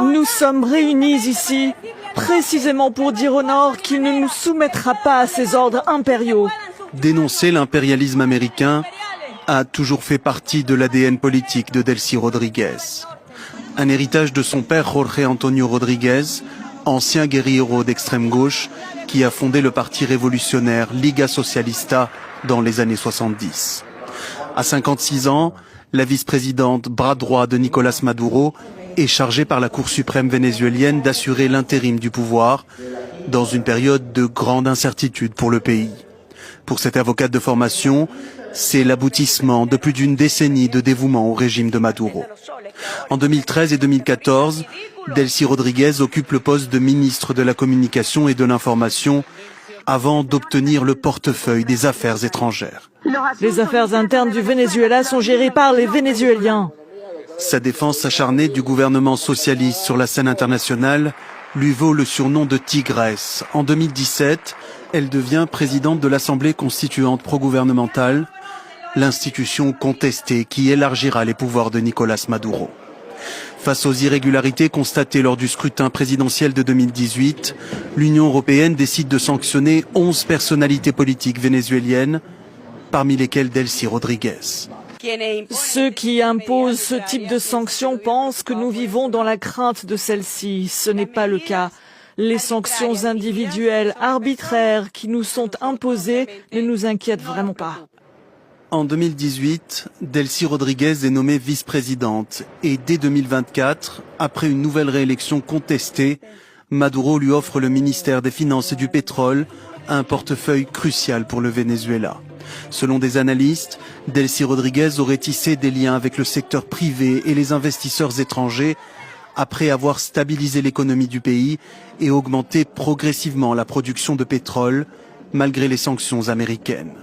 Nous sommes réunis ici précisément pour dire au Nord qu'il ne nous soumettra pas à ses ordres impériaux. Dénoncer l'impérialisme américain a toujours fait partie de l'ADN politique de Delcy Rodriguez. Un héritage de son père Jorge Antonio Rodriguez, ancien guerrillero d'extrême gauche, qui a fondé le parti révolutionnaire Liga Socialista dans les années 70. À 56 ans, la vice-présidente bras droit de Nicolás Maduro est chargée par la Cour suprême vénézuélienne d'assurer l'intérim du pouvoir dans une période de grande incertitude pour le pays. Pour cette avocate de formation, c'est l'aboutissement de plus d'une décennie de dévouement au régime de Maduro. En 2013 et 2014, Delcy Rodriguez occupe le poste de ministre de la Communication et de l'Information avant d'obtenir le portefeuille des Affaires étrangères. Les affaires internes du Venezuela sont gérées par les Vénézuéliens. Sa défense acharnée du gouvernement socialiste sur la scène internationale lui vaut le surnom de Tigresse. En 2017, elle devient présidente de l'Assemblée constituante pro-gouvernementale, l'institution contestée qui élargira les pouvoirs de Nicolás Maduro. Face aux irrégularités constatées lors du scrutin présidentiel de 2018, l'Union européenne décide de sanctionner 11 personnalités politiques vénézuéliennes, parmi lesquelles Delcy Rodriguez. Ceux qui imposent ce type de sanctions pensent que nous vivons dans la crainte de celles-ci. Ce n'est pas le cas. Les sanctions individuelles, arbitraires, qui nous sont imposées ne nous inquiètent vraiment pas. En 2018, Delcy Rodriguez est nommée vice-présidente et dès 2024, après une nouvelle réélection contestée, Maduro lui offre le ministère des Finances et du Pétrole, un portefeuille crucial pour le Venezuela. Selon des analystes, Delcy Rodriguez aurait tissé des liens avec le secteur privé et les investisseurs étrangers après avoir stabilisé l'économie du pays et augmenté progressivement la production de pétrole malgré les sanctions américaines.